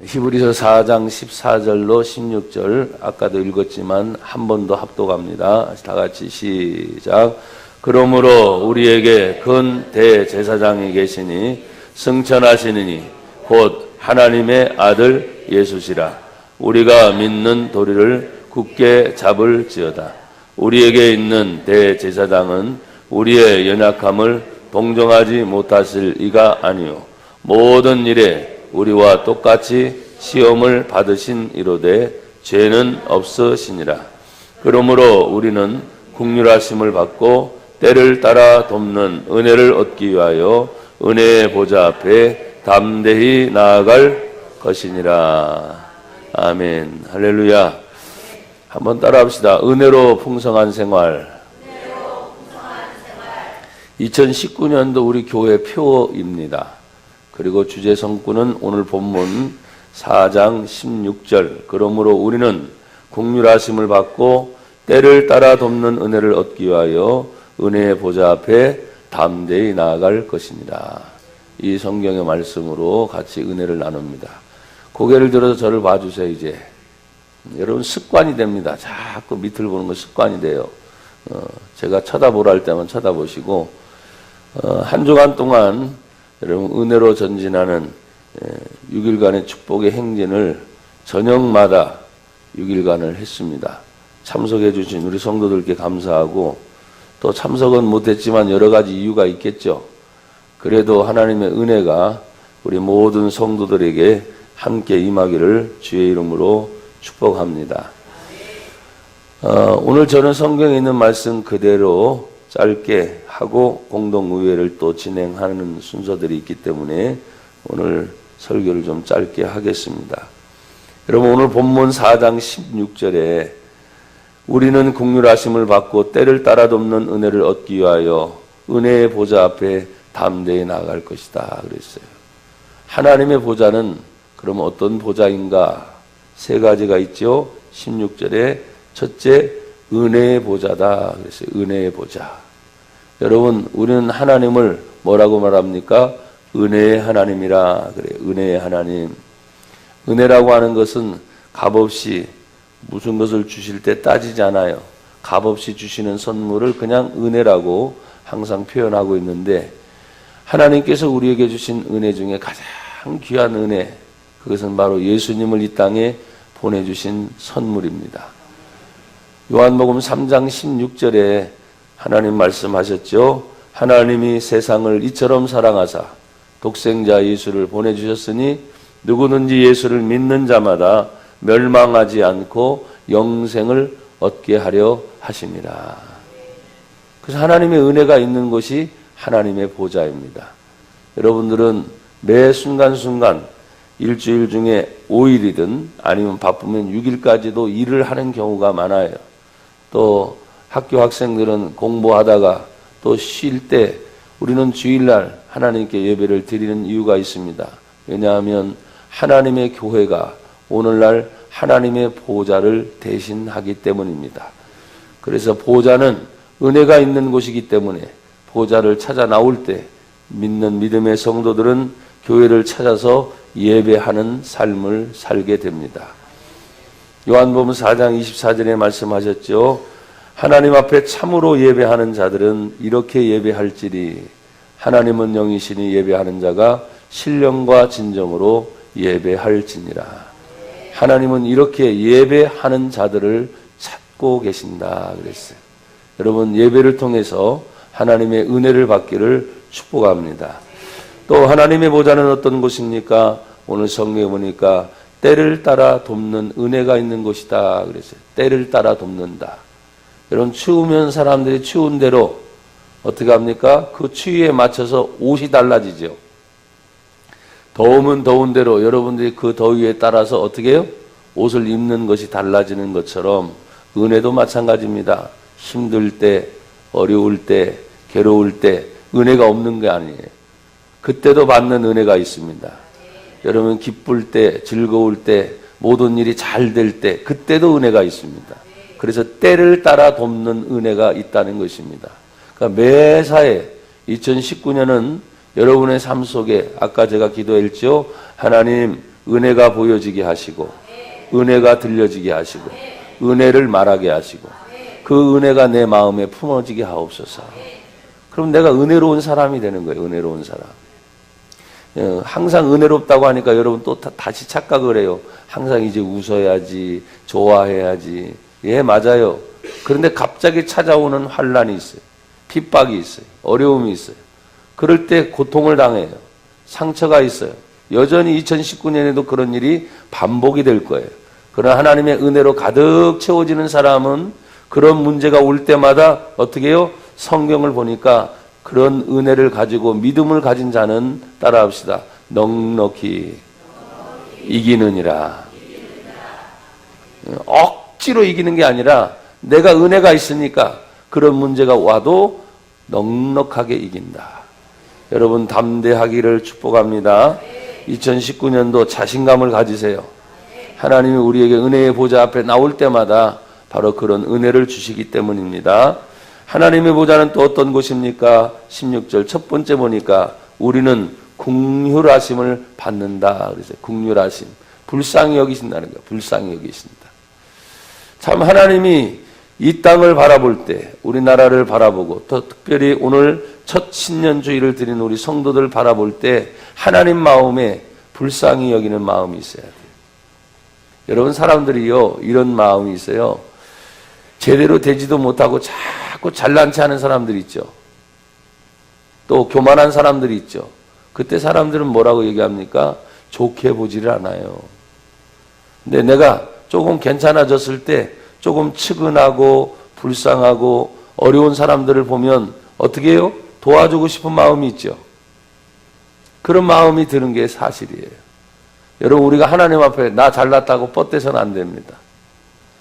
히브리서 4장 14절로 16절 아까도 읽었지만 한 번 더 합독합니다. 다 같이 시작. 그러므로 우리에게 큰 대제사장이 계시니 승천하시느니 곧 하나님의 아들 예수시라. 우리가 믿는 도리를 굳게 잡을지어다. 우리에게 있는 대제사장은 우리의 연약함을 동정하지 못하실 이가 아니요 모든 일에 우리와 똑같이 시험을 받으신 이로되 죄는 없으시니라. 그러므로 우리는 긍휼하심을 받고 때를 따라 돕는 은혜를 얻기 위하여 은혜의 보좌 앞에 담대히 나아갈 것이니라. 아멘. 할렐루야. 한번 따라합시다. 은혜로 풍성한 생활. 2019년도 우리 교회 표입니다. 그리고 주제 성구는 오늘 본문 4장 16절. 그러므로 우리는 긍휼하심을 받고 때를 따라 돕는 은혜를 얻기 위하여 은혜의 보좌 앞에 담대히 나아갈 것입니다. 이 성경의 말씀으로 같이 은혜를 나눕니다. 고개를 들어서 저를 봐주세요. 이제 여러분 습관이 됩니다. 자꾸 밑을 보는 거 습관이 돼요. 제가 쳐다보라 할 때만 쳐다보시고 한 주간 동안 여러분 은혜로 전진하는 6일간의 축복의 행진을 저녁마다 6일간을 했습니다. 참석해 주신 우리 성도들께 감사하고 또 참석은 못했지만 여러 가지 이유가 있겠죠. 그래도 하나님의 은혜가 우리 모든 성도들에게 함께 임하기를 주의 이름으로 축복합니다. 오늘 저는 성경에 있는 말씀 그대로 짧게 하고 공동의회를 또 진행하는 순서들이 있기 때문에 오늘 설교를 좀 짧게 하겠습니다. 여러분 오늘 본문 4장 16절에 우리는 긍휼하심을 받고 때를 따라 돕는 은혜를 얻기 위하여 은혜의 보좌 앞에 담대히 나아갈 것이다 그랬어요. 하나님의 보좌는 그럼 어떤 보좌인가? 세 가지가 있죠. 16절에 첫째 은혜의 보좌다 그랬어요. 은혜의 보좌. 여러분 우리는 하나님을 뭐라고 말합니까? 은혜의 하나님이라 그래요. 은혜의 하나님. 은혜라고 하는 것은 값없이 무슨 것을 주실 때 따지지 않아요. 값없이 주시는 선물을 그냥 은혜라고 항상 표현하고 있는데 하나님께서 우리에게 주신 은혜 중에 가장 귀한 은혜, 그것은 바로 예수님을 이 땅에 보내주신 선물입니다. 요한복음 3장 16절에 하나님 말씀하셨죠. 하나님이 세상을 이처럼 사랑하사 독생자 예수를 보내주셨으니 누구든지 예수를 믿는 자마다 멸망하지 않고 영생을 얻게 하려 하심이라. 그래서 하나님의 은혜가 있는 곳이 하나님의 보좌입니다. 여러분들은 매 순간순간 일주일 중에 5일이든 아니면 바쁘면 6일까지도 일을 하는 경우가 많아요. 또 학교 학생들은 공부하다가 또 쉴 때 우리는 주일날 하나님께 예배를 드리는 이유가 있습니다. 왜냐하면 하나님의 교회가 오늘날 하나님의 보좌를 대신하기 때문입니다. 그래서 보좌는 은혜가 있는 곳이기 때문에 보좌를 찾아 나올 때 믿는 믿음의 성도들은 교회를 찾아서 예배하는 삶을 살게 됩니다. 요한복음 4장 24절에 말씀하셨죠. 하나님 앞에 참으로 예배하는 자들은 이렇게 예배할지니 하나님은 영이시니 예배하는 자가 신령과 진정으로 예배할지니라. 하나님은 이렇게 예배하는 자들을 찾고 계신다 그랬어요. 여러분 예배를 통해서 하나님의 은혜를 받기를 축복합니다. 또 하나님의 보좌는 어떤 곳입니까? 오늘 성경에 보니까 때를 따라 돕는 은혜가 있는 곳이다 그랬어요. 때를 따라 돕는다. 여러분 추우면 사람들이 추운 대로 어떻게 합니까? 그 추위에 맞춰서 옷이 달라지죠. 더우면 더운 대로 여러분들이 그 더위에 따라서 어떻게 해요? 옷을 입는 것이 달라지는 것처럼 은혜도 마찬가지입니다. 힘들 때, 어려울 때, 괴로울 때 은혜가 없는 게 아니에요. 그때도 받는 은혜가 있습니다. 여러분 기쁠 때, 즐거울 때, 모든 일이 잘 될 때 그때도 은혜가 있습니다. 그래서 때를 따라 돕는 은혜가 있다는 것입니다. 그러니까 매사에 2019년은 여러분의 삶 속에 아까 제가 기도했죠. 하나님 은혜가 보여지게 하시고 은혜가 들려지게 하시고 은혜를 말하게 하시고 그 은혜가 내 마음에 품어지게 하옵소서. 그럼 내가 은혜로운 사람이 되는 거예요. 은혜로운 사람. 항상 은혜롭다고 하니까 여러분 또 다시 착각을 해요. 항상 이제 웃어야지, 좋아해야지. 예, 맞아요. 그런데 갑자기 찾아오는 환난이 있어요. 핍박이 있어요. 어려움이 있어요. 그럴 때 고통을 당해요. 상처가 있어요. 여전히 2019년에도 그런 일이 반복이 될 거예요. 그러나 하나님의 은혜로 가득 채워지는 사람은 그런 문제가 올 때마다 어떻게 해요? 성경을 보니까 그런 은혜를 가지고 믿음을 가진 자는 따라합시다. 넉넉히 이기느니라. 억지로 이기는 게 아니라 내가 은혜가 있으니까 그런 문제가 와도 넉넉하게 이긴다. 여러분 담대하기를 축복합니다. 2019년도 자신감을 가지세요. 하나님이 우리에게 은혜의 보좌 앞에 나올 때마다 바로 그런 은혜를 주시기 때문입니다. 하나님의 보좌는 또 어떤 곳입니까? 16절 첫 번째 보니까 우리는 긍휼하심을 받는다. 그래서 긍휼하심. 불쌍히 여기신다는 거예요. 불쌍히 여기신다. 참 하나님이 이 땅을 바라볼 때 우리나라를 바라보고 또 특별히 오늘 첫 신년주의를 드린 우리 성도들 바라볼 때 하나님 마음에 불쌍히 여기는 마음이 있어야 돼요. 여러분 사람들이요 이런 마음이 있어요. 제대로 되지도 못하고 자꾸 잘난 체 하는 사람들이 있죠. 또 교만한 사람들이 있죠. 그때 사람들은 뭐라고 얘기합니까? 좋게 보지를 않아요. 근데 내가 조금 괜찮아졌을 때 조금 측은하고 불쌍하고 어려운 사람들을 보면 어떻게 해요? 도와주고 싶은 마음이 있죠. 그런 마음이 드는 게 사실이에요. 여러분 우리가 하나님 앞에 나 잘났다고 뻗대서는 안 됩니다.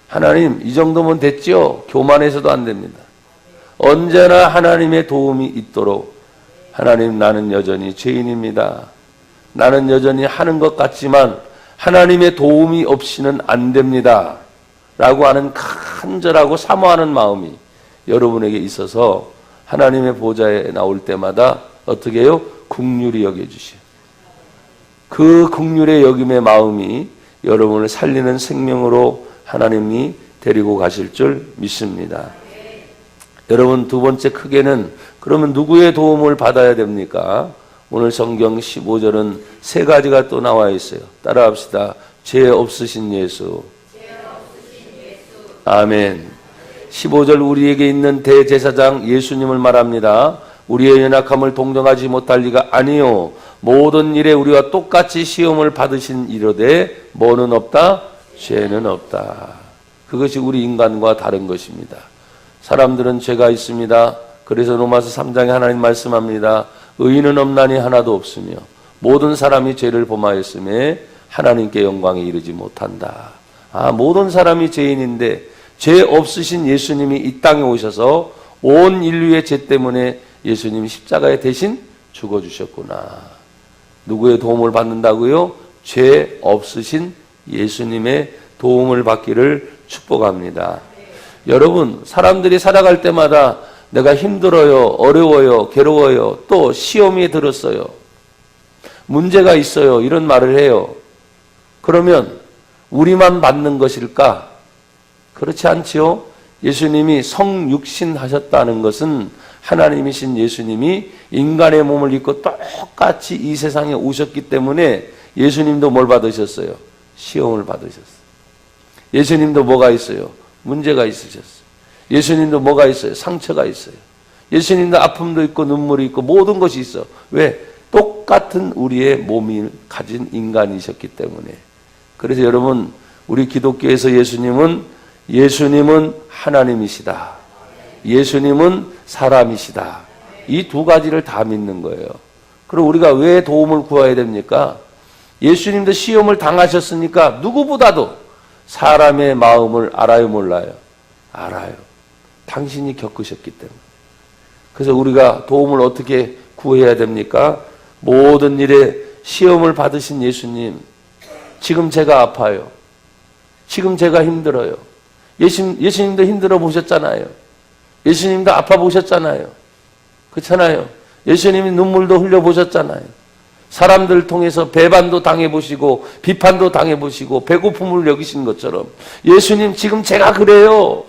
하나님 이 정도면 됐죠? 교만해서도 안 됩니다. 언제나 하나님의 도움이 있도록 하나님 나는 여전히 죄인입니다. 나는 여전히 하는 것 같지만 하나님의 도움이 없이는 안 됩니다. 라고 하는 간절하고 사모하는 마음이 여러분에게 있어서 하나님의 보좌에 나올 때마다 어떻게 해요? 긍휼히 여겨주시오. 그 긍휼의 여김의 마음이 여러분을 살리는 생명으로 하나님이 데리고 가실 줄 믿습니다. 여러분 두 번째 크게는 그러면 누구의 도움을 받아야 됩니까? 오늘 성경 15절은 세 가지가 또 나와 있어요. 따라합시다. 죄 없으신 예수. 아멘. 15절 우리에게 있는 대제사장 예수님을 말합니다. 우리의 연약함을 동정하지 못할 리가 아니요 모든 일에 우리와 똑같이 시험을 받으신 이로되 뭐는 없다? 죄는 없다. 그것이 우리 인간과 다른 것입니다. 사람들은 죄가 있습니다. 그래서 로마서 3장에 하나님 말씀합니다. 의인은 없나니 하나도 없으며 모든 사람이 죄를 범하였음에 하나님께 영광에 이르지 못한다. 모든 사람이 죄인인데 죄 없으신 예수님이 이 땅에 오셔서 온 인류의 죄 때문에 예수님이 십자가에 대신 죽어주셨구나. 누구의 도움을 받는다고요? 죄 없으신 예수님의 도움을 받기를 축복합니다. 여러분 사람들이 살아갈 때마다 내가 힘들어요, 어려워요, 괴로워요, 또 시험이 들었어요, 문제가 있어요 이런 말을 해요. 그러면 우리만 받는 것일까? 그렇지 않지요. 예수님이 성육신 하셨다는 것은 하나님이신 예수님이 인간의 몸을 입고 똑같이 이 세상에 오셨기 때문에 예수님도 뭘 받으셨어요? 시험을 받으셨어요. 예수님도 뭐가 있어요? 문제가 있으셨어요. 예수님도 뭐가 있어요? 상처가 있어요. 예수님도 아픔도 있고 눈물이 있고 모든 것이 있어. 왜? 똑같은 우리의 몸을 가진 인간이셨기 때문에. 그래서 여러분 우리 기독교에서 예수님은 하나님이시다. 예수님은 사람이시다. 이 두 가지를 다 믿는 거예요. 그럼 우리가 왜 도움을 구해야 됩니까? 예수님도 시험을 당하셨으니까 누구보다도 사람의 마음을 알아요, 몰라요? 알아요. 당신이 겪으셨기 때문에. 그래서 우리가 도움을 어떻게 구해야 됩니까? 모든 일에 시험을 받으신 예수님, 지금 제가 아파요. 지금 제가 힘들어요. 예수님도 힘들어 보셨잖아요. 예수님도 아파 보셨잖아요. 그렇잖아요. 예수님이 눈물도 흘려 보셨잖아요. 사람들 통해서 배반도 당해보시고 비판도 당해보시고 배고픔을 여기신 것처럼 예수님 지금 제가 그래요.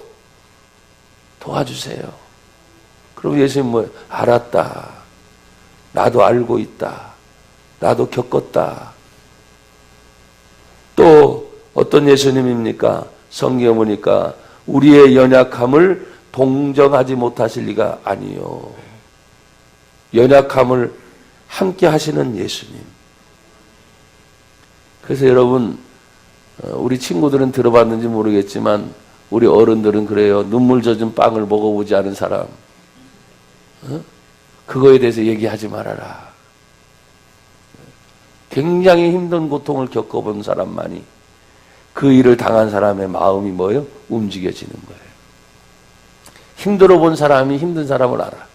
도와주세요. 그럼 예수님 뭐예요? 알았다. 나도 알고 있다. 나도 겪었다. 또 어떤 예수님입니까? 성경에 보니까 우리의 연약함을 동정하지 못하실 리가 아니요. 연약함을 함께 하시는 예수님. 그래서 여러분, 우리 친구들은 들어봤는지 모르겠지만 우리 어른들은 그래요. 눈물 젖은 빵을 먹어보지 않은 사람, 그거에 대해서 얘기하지 말아라. 굉장히 힘든 고통을 겪어본 사람만이 그 일을 당한 사람의 마음이 뭐예요? 움직여지는 거예요. 힘들어 본 사람이 힘든 사람을 알아.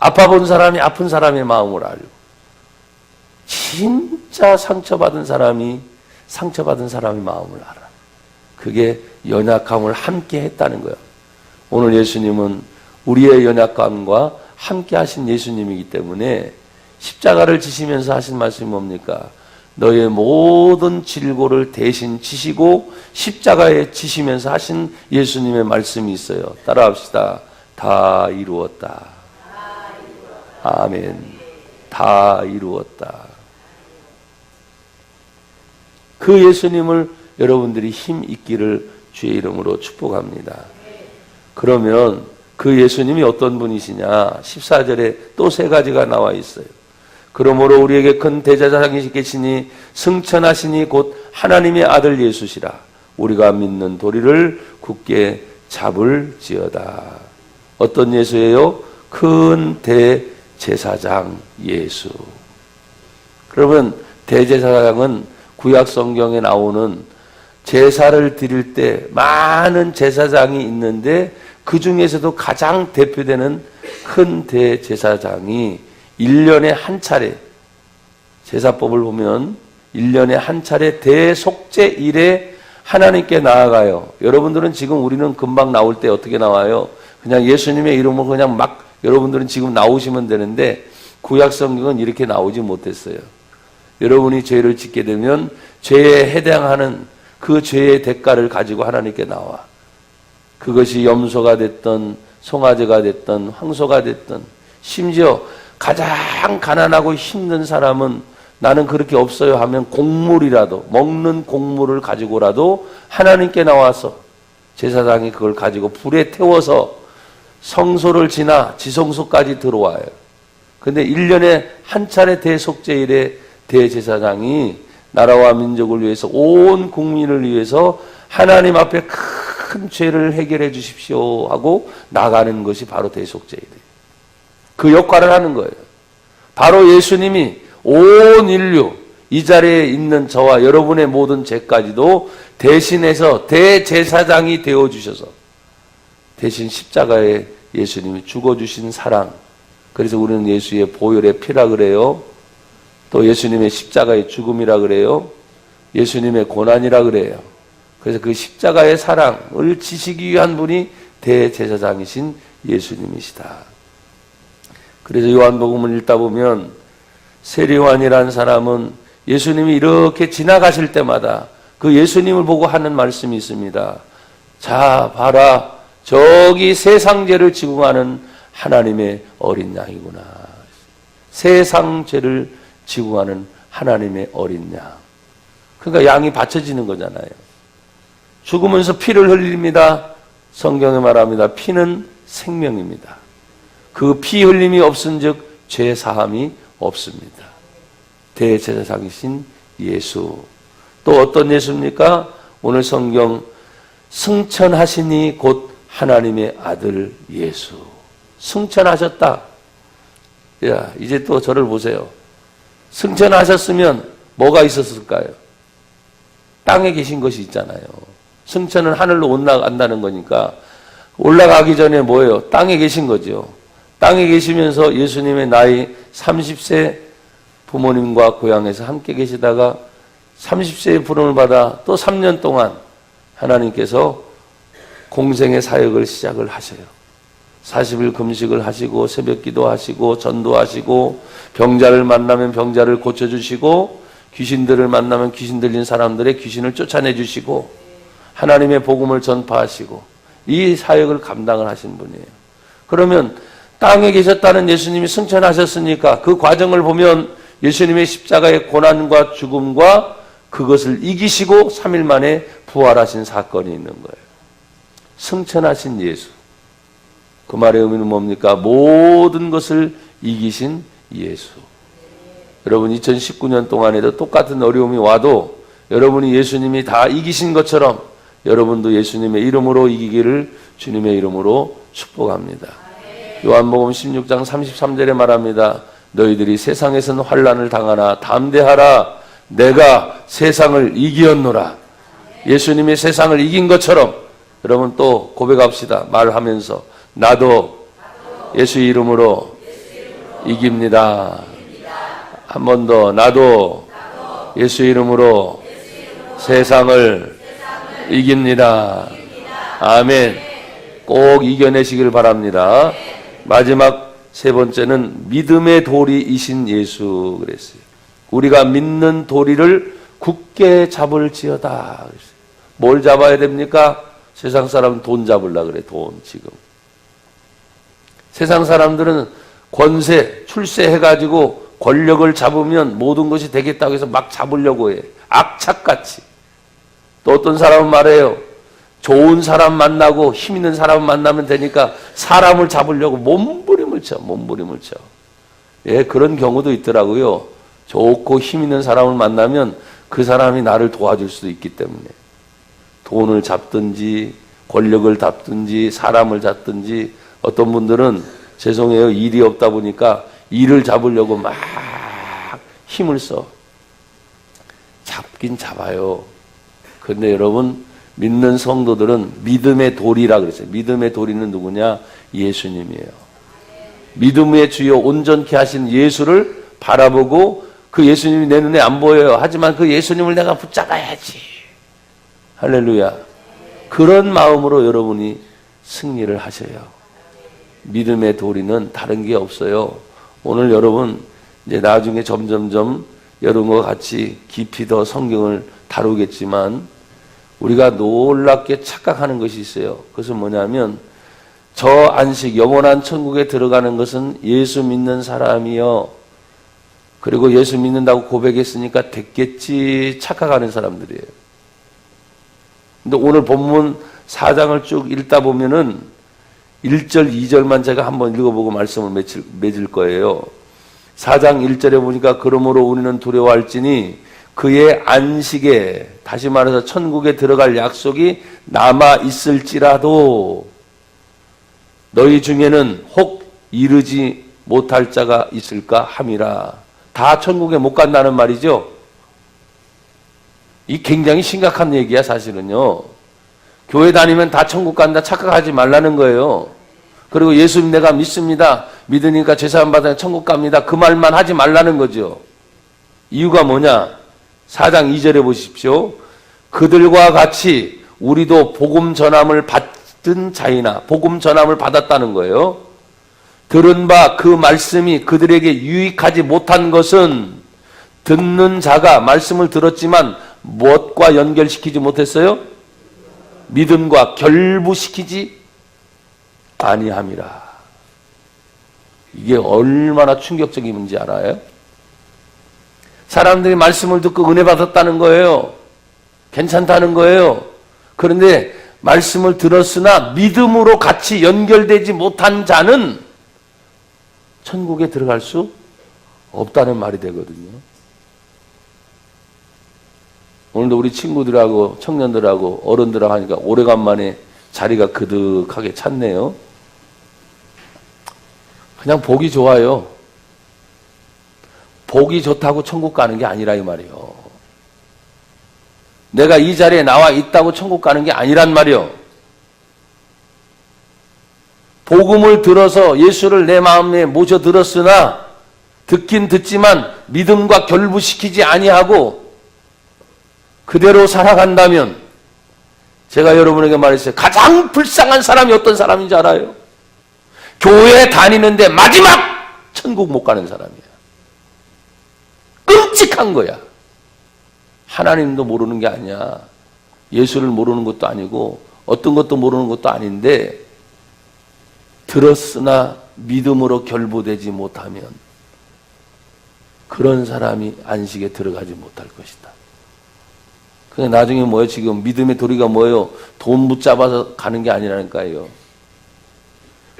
아파 본 사람이 아픈 사람의 마음을 알고, 진짜 상처받은 사람이 상처받은 사람의 마음을 알아. 그게 연약함을 함께 했다는 거예요. 오늘 예수님은 우리의 연약함과 함께 하신 예수님이기 때문에 십자가를 지시면서 하신 말씀이 뭡니까? 너의 모든 질고를 대신 지시고 십자가에 지시면서 하신 예수님의 말씀이 있어요. 따라합시다. 다 이루었다. 아멘. 다 이루었다. 그 예수님을 여러분들이 힘 있기를 주의 이름으로 축복합니다. 그러면 그 예수님이 어떤 분이시냐? 14절에 또 세 가지가 나와 있어요. 그러므로 우리에게 큰 대제사장이 계시니 승천하시니 곧 하나님의 아들 예수시라. 우리가 믿는 도리를 굳게 잡을지어다. 어떤 예수예요? 큰 대제사장 예수. 그러면 대제사장은 구약 성경에 나오는 제사를 드릴 때 많은 제사장이 있는데 그 중에서도 가장 대표되는 큰 대제사장이 1년에 한 차례, 제사법을 보면 1년에 한 차례 대속죄일에 하나님께 나아가요. 여러분들은 지금 우리는 금방 나올 때 어떻게 나와요? 그냥 예수님의 이름으로 그냥 막 여러분들은 지금 나오시면 되는데 구약 성경은 이렇게 나오지 못했어요. 여러분이 죄를 짓게 되면 죄에 해당하는 그 죄의 대가를 가지고 하나님께 나와. 그것이 염소가 됐든 송아지가 됐든 황소가 됐든, 심지어 가장 가난하고 힘든 사람은 나는 그렇게 없어요 하면 곡물이라도, 먹는 곡물을 가지고라도 하나님께 나와서 제사장이 그걸 가지고 불에 태워서 성소를 지나 지성소까지 들어와요. 근데 1년에 한 차례 대속죄일에 대제사장이 나라와 민족을 위해서, 온 국민을 위해서 하나님 앞에 큰 죄를 해결해 주십시오 하고 나가는 것이 바로 대속죄일이에요. 그 역할을 하는 거예요. 바로 예수님이 온 인류, 이 자리에 있는 저와 여러분의 모든 죄까지도 대신해서 대제사장이 되어주셔서 대신 십자가에 예수님이 죽어주신 사랑, 그래서 우리는 예수의 보혈의 피라 그래요. 또 예수님의 십자가의 죽음이라 그래요. 예수님의 고난이라 그래요. 그래서 그 십자가의 사랑을 지시기 위한 분이 대제사장이신 예수님이시다. 그래서 요한복음을 읽다 보면 세리요한이라는 사람은 예수님이 이렇게 지나가실 때마다 그 예수님을 보고 하는 말씀이 있습니다. 자, 봐라. 저기 세상 죄를 지고 가는 하나님의 어린 양이구나. 세상 죄를 지고 가는 하나님의 어린 양. 그러니까 양이 바쳐지는 거잖아요. 죽으면서 피를 흘립니다. 성경에 말합니다. 피는 생명입니다. 그 피 흘림이 없은즉 죄 사함이 없습니다. 대제사장이신 예수. 또 어떤 예수입니까? 오늘 성경 승천하시니 곧 하나님의 아들 예수. 승천하셨다. 야, 이제 또 저를 보세요. 승천하셨으면 뭐가 있었을까요? 땅에 계신 것이 있잖아요. 승천은 하늘로 올라간다는 거니까 올라가기 전에 뭐예요? 땅에 계신 거죠. 땅에 계시면서 예수님의 나이 30세 부모님과 고향에서 함께 계시다가 30세의 부름을 받아 또 3년 동안 하나님께서 공생의 사역을 시작을 하셔요. 40일 금식을 하시고 새벽 기도하시고 전도하시고 병자를 만나면 병자를 고쳐주시고 귀신들을 만나면 귀신 들린 사람들의 귀신을 쫓아내 주시고 하나님의 복음을 전파하시고 이 사역을 감당을 하신 분이에요. 그러면 땅에 계셨다는 예수님이 승천하셨으니까 그 과정을 보면 예수님의 십자가의 고난과 죽음과 그것을 이기시고 3일 만에 부활하신 사건이 있는 거예요. 승천하신 예수. 그 말의 의미는 뭡니까? 모든 것을 이기신 예수. 여러분 2019년 동안에도 똑같은 어려움이 와도 여러분이 예수님이 다 이기신 것처럼 여러분도 예수님의 이름으로 이기기를 주님의 이름으로 축복합니다. 요한복음 16장 33절에 말합니다. 너희들이 세상에서는 환난을 당하나 담대하라. 내가 세상을 이기었노라. 예수님이 세상을 이긴 것처럼 여러분 또 고백합시다. 말하면서 나도 예수 이름으로 이깁니다. 한 번 더 나도 예수 이름으로 세상을 이깁니다. 아멘. 꼭 이겨내시길 바랍니다. 마지막 세 번째는 믿음의 도리이신 예수 그랬어요. 우리가 믿는 도리를 굳게 잡을지어다. 뭘 잡아야 됩니까? 세상 사람은 돈 잡으려고 그래. 돈 지금. 세상 사람들은 권세, 출세해가지고 권력을 잡으면 모든 것이 되겠다고 해서 막 잡으려고 해. 악착같이. 또 어떤 사람은 말해요. 좋은 사람 만나고 힘 있는 사람 만나면 되니까 사람을 잡으려고 몸부림을 쳐. 몸부림을 쳐. 예, 그런 경우도 있더라고요. 좋고 힘 있는 사람을 만나면 그 사람이 나를 도와줄 수도 있기 때문에 돈을 잡든지 권력을 잡든지 사람을 잡든지 어떤 분들은 죄송해요. 일이 없다 보니까 일을 잡으려고 막 힘을 써. 잡긴 잡아요. 그런데 여러분 믿는 성도들은 믿음의 도리라 그랬어요. 믿음의 도리는 누구냐? 예수님이에요. 믿음의 주요 온전케 하신 예수를 바라보고 그 예수님이 내 눈에 안 보여요. 하지만 그 예수님을 내가 붙잡아야지. 할렐루야. 그런 마음으로 여러분이 승리를 하셔요. 믿음의 도리는 다른 게 없어요. 오늘 여러분 이제 나중에 점점점 여러분과 같이 깊이 더 성경을 다루겠지만 우리가 놀랍게 착각하는 것이 있어요. 그것은 뭐냐면 저 안식 영원한 천국에 들어가는 것은 예수 믿는 사람이요. 그리고 예수 믿는다고 고백했으니까 됐겠지 착각하는 사람들이에요. 근데 오늘 본문 4장을 쭉 읽다 보면은 1절, 2절만 제가 한번 읽어보고 말씀을 맺을 거예요. 4장 1절에 보니까 그러므로 우리는 두려워할지니 그의 안식에 다시 말해서 천국에 들어갈 약속이 남아 있을지라도 너희 중에는 혹 이르지 못할 자가 있을까 함이라. 다 천국에 못 간다는 말이죠. 이 굉장히 심각한 얘기야 사실은요. 교회 다니면 다 천국 간다 착각하지 말라는 거예요. 그리고 예수님 내가 믿습니다. 믿으니까 죄사함 받아 천국 갑니다. 그 말만 하지 말라는 거죠. 이유가 뭐냐? 4장 2절에 보십시오. 그들과 같이 우리도 복음 전함을 받은 자이나 복음 전함을 받았다는 거예요. 들은 바 그 말씀이 그들에게 유익하지 못한 것은 듣는 자가 말씀을 들었지만 무엇과 연결시키지 못했어요? 믿음과 결부시키지 아니함이라. 이게 얼마나 충격적인지 알아요? 사람들이 말씀을 듣고 은혜 받았다는 거예요. 괜찮다는 거예요. 그런데 말씀을 들었으나 믿음으로 같이 연결되지 못한 자는 천국에 들어갈 수 없다는 말이 되거든요. 오늘도 우리 친구들하고 청년들하고 어른들하고 하니까 오래간만에 자리가 그득하게 찼네요. 그냥 보기 좋아요. 보기 좋다고 천국 가는 게 아니라 이 말이요. 내가 이 자리에 나와 있다고 천국 가는 게 아니란 말이요. 복음을 들어서 예수를 내 마음에 모셔들었으나 듣긴 듣지만 믿음과 결부시키지 아니하고 그대로 살아간다면 제가 여러분에게 말했어요. 가장 불쌍한 사람이 어떤 사람인지 알아요? 교회 다니는데 마지막 천국 못 가는 사람이야. 끔찍한 거야. 하나님도 모르는 게 아니야. 예수를 모르는 것도 아니고 어떤 것도 모르는 것도 아닌데 들었으나 믿음으로 결부되지 못하면 그런 사람이 안식에 들어가지 못할 것이다. 근데 나중에 뭐예요? 지금 믿음의 도리가 뭐예요? 돈 붙잡아서 가는 게 아니라니까요.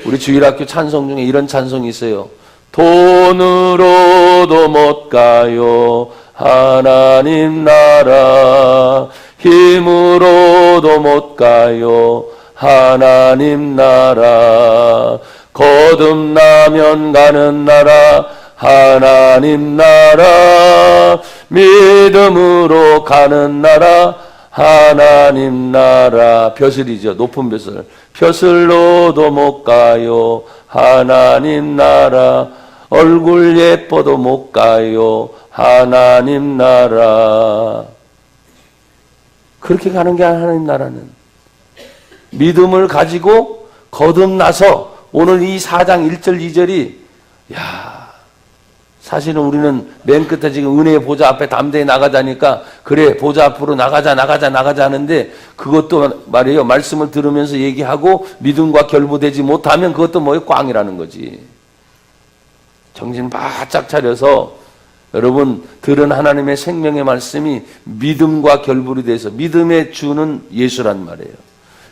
우리 주일학교 찬송 중에 이런 찬송이 있어요. 돈으로도 못 가요 하나님 나라, 힘으로도 못 가요 하나님 나라, 거듭나면 가는 나라 하나님 나라, 믿음으로 가는 나라 하나님 나라. 벼슬이죠. 높은 벼슬. 벼슬로도 못 가요 하나님 나라, 얼굴 예뻐도 못 가요 하나님 나라. 그렇게 가는 게 하나님 나라는 믿음을 가지고 거듭나서 오늘 이 4장 1절 2절이 사실은 우리는 맨 끝에 지금 은혜의 보좌 앞에 담대히 나가자니까 그래 보좌 앞으로 나가자 하는데 그것도 말이에요. 말씀을 들으면서 얘기하고 믿음과 결부되지 못하면 그것도 뭐예요? 꽝이라는 거지. 정신 바짝 차려서 여러분 들은 하나님의 생명의 말씀이 믿음과 결부로 돼서 믿음의 주는 예수란 말이에요.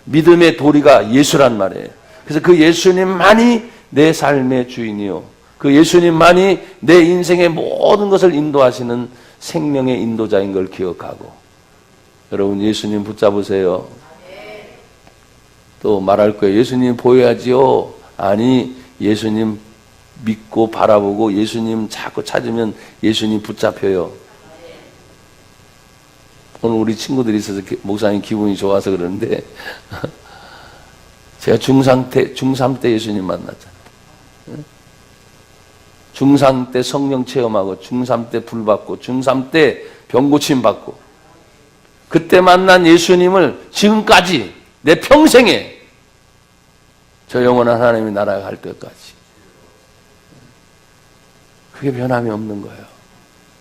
믿음의 도리가 예수란 말이에요. 그래서 그 예수님만이 내 삶의 주인이요. 그 예수님만이 내 인생의 모든 것을 인도하시는 생명의 인도자인 걸 기억하고 여러분 예수님 붙잡으세요. 또 말할 거예요. 예수님 보여야지요. 아니 예수님 믿고 바라보고 예수님 자꾸 찾으면 예수님 붙잡혀요. 오늘 우리 친구들이 있어서 목사님 기분이 좋아서 그러는데 제가 중3 때 예수님 만났잖아요. 중3 때 성령 체험하고 중3 때 불 받고 중3 때 병 고침 받고 그때 만난 예수님을 지금까지 내 평생에 저 영원한 하나님의 나라에 갈 때까지 그게 변함이 없는 거예요.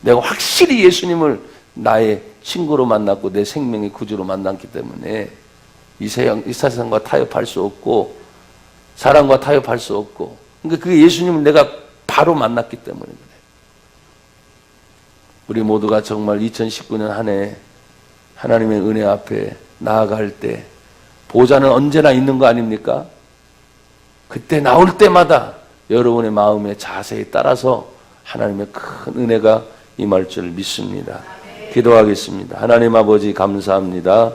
내가 확실히 예수님을 나의 친구로 만났고 내 생명의 구주로 만났기 때문에 이 세상과 타협할 수 없고 사람과 타협할 수 없고 그러니까 그 예수님을 내가 바로 만났기 때문에 그래요. 우리 모두가 정말 2019년 한 해 하나님의 은혜 앞에 나아갈 때 보좌는 언제나 있는 거 아닙니까? 그때 나올 때마다 여러분의 마음에 자세히 따라서 하나님의 큰 은혜가 임할 줄 믿습니다. 기도하겠습니다. 하나님 아버지 감사합니다.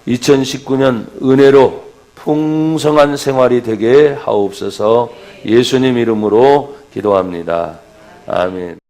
2019년 은혜로 풍성한 생활이 되게 하옵소서. 예수님 이름으로 기도합니다. 아멘.